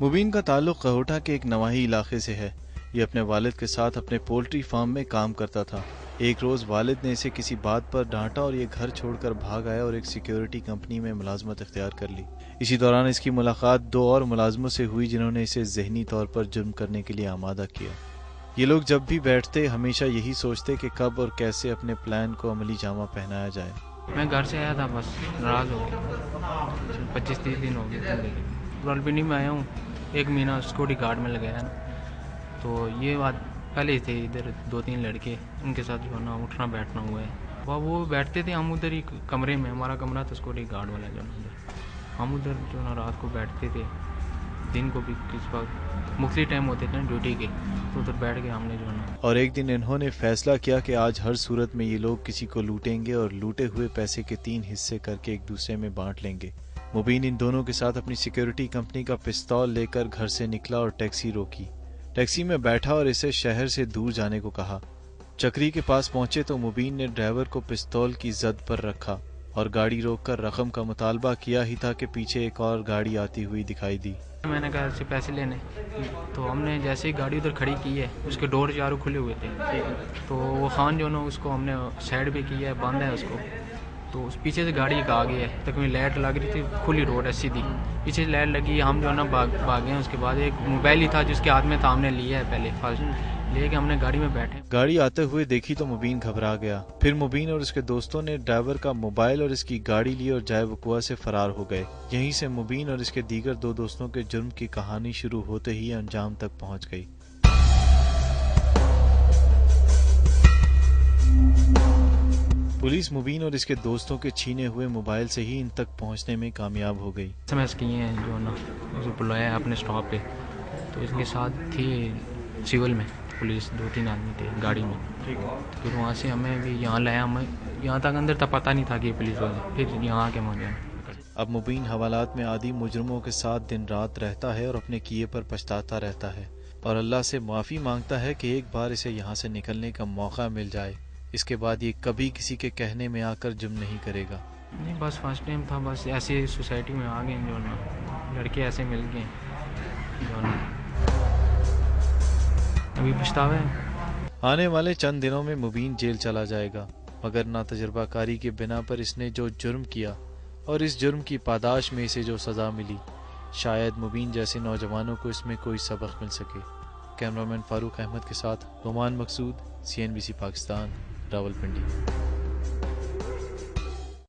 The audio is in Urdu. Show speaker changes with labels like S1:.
S1: مبین کا تعلق قہوٹہ کے ایک نواحی علاقے سے ہے۔ یہ اپنے والد کے ساتھ اپنے پولٹری فارم میں کام کرتا تھا۔ ایک روز والد نے اسے کسی بات پر ڈانٹا اور یہ گھر چھوڑ کر بھاگ آیا اور ایک سیکیورٹی کمپنی میں ملازمت اختیار کر لی۔ اسی دوران اس کی ملاقات دو اور ملازموں سے ہوئی جنہوں نے اسے ذہنی طور پر جرم کرنے کے لیے آمادہ کیا۔ یہ لوگ جب بھی بیٹھتے ہمیشہ یہی سوچتے کہ کب اور کیسے اپنے پلان کو عملی جامہ پہنایا جائے۔
S2: میں گھر سے آیا تھا، بس ناراض ہو گیا۔ 25-30 دن ہو گئے رولپنڈی میں آیا ہوں، 1 مہینہ سیکورٹی گارڈ میں لگایا نا، تو یہ بات پہلے ہی تھے۔ ادھر 2-3 لڑکے، ان کے ساتھ جو ہے نا اٹھنا بیٹھنا ہوا ہے۔ وہ بیٹھتے تھے، ہم ادھر ہی کمرے میں، ہمارا کمرہ تھا سیکورٹی گارڈ والا جو نا، ہم ادھر جو نا رات کو بیٹھتے تھے، دن کو بھی کس وقت مختلف ٹائم ہوتے تھے نا ڈیوٹی کے، تو ادھر بیٹھ کے ہم نے جو ہے نا۔
S1: اور ایک دن انہوں نے فیصلہ کیا کہ آج ہر صورت میں یہ لوگ کسی کو لوٹیں گے اور لوٹے ہوئے پیسے کے 3 حصے کر کے ایک دوسرے میں بانٹ لیں گے۔ مبین ان دونوں کے ساتھ اپنی سیکیورٹی کمپنی کا پستول لے کر گھر سے نکلا اور ٹیکسی روکی۔ ٹیکسی میں بیٹھا اور اسے شہر سے دور جانے کو کہا۔ چکری کے پاس پہنچے تو مبین نے ڈرائیور کو پستول کی زد پر رکھا اور گاڑی روک کر رقم کا مطالبہ کیا ہی تھا کہ پیچھے ایک اور گاڑی آتی ہوئی دکھائی دی۔
S2: میں نے کہا اسے پیسے لینے، تو ہم نے جیسے ہی گاڑی ادھر کھڑی کی ہے، اس کے ڈور چاروں کھلے ہوئے تھے، تو وہ خان جو نا اس کو ہم نے سائڈ پہ کیا ہے، باندھا ہے اس کو، تو اس پیچھے سے گاڑی ایک آ گئی ہے، تقریباً لائٹ لگ رہی تھی، کھلی روڈ ہے سیدھی، پیچھے سے لائٹ لگی، ہم جو ہے نا بھاگے ہیں۔ اس کے بعد ایک موبائل ہی تھا جس کے ہاتھ میں تھا، ہم نے لیا ہے پہلے فرسٹ، لے کے ہم نے گاڑی میں بیٹھے۔
S1: گاڑی آتے ہوئے دیکھی تو مبین گھبرا گیا۔ پھر مبین اور اس کے دوستوں نے ڈرائیور کا موبائل اور اس کی گاڑی لی اور جائے وقوع سے فرار ہو گئے۔ یہیں سے مبین اور اس کے دیگر 2 دوستوں کے جرم کی کہانی شروع ہوتے ہی انجام تک پہنچ گئی۔ پولیس مبین اور اس کے دوستوں کے چھینے ہوئے موبائل سے ہی ان تک پہنچنے میں کامیاب ہو گئی۔
S2: SMS کیے ہیں جو نا، اسے بلایا اپنے سٹاپ پہ، تو اس کے ساتھ تھی سول میں پولیس، 2-3 آدمی تھے گاڑی میں۔ پھر وہاں سے ہمیں بھی یہاں لایا، ہمیں یہاں تک اندر تک پتہ نہیں تھا کہ یہ پولیس والے، پھر یہاں آ کے مانگے۔
S1: اب مبین حوالات میں عادی مجرموں کے ساتھ دن رات رہتا ہے اور اپنے کیے پر پچھتاتا رہتا ہے، اور اللہ سے معافی مانگتا ہے کہ ایک بار اسے یہاں سے نکلنے کا موقع مل جائے، اس کے بعد یہ کبھی کسی کے کہنے میں آ کر جرم نہیں کرے گا۔
S2: نہیں، بس فرسٹ ٹائم تھا، بس ایسے سوسائٹی میں آ گئے جو نا، لڑکے ایسے مل گئے جو نا، ابھی پچھتاوا ہے۔
S1: آنے والے چند دنوں میں مبین جیل چلا جائے گا، مگر ناتجربہ کاری کے بنا پر اس نے جو جرم کیا اور اس جرم کی پاداش میں اسے جو سزا ملی، شاید مبین جیسے نوجوانوں کو اس میں کوئی سبق مل سکے۔ کیمرامین فاروق احمد کے ساتھ نعمان مقصود، CNBC پاکستان، راولپنڈی۔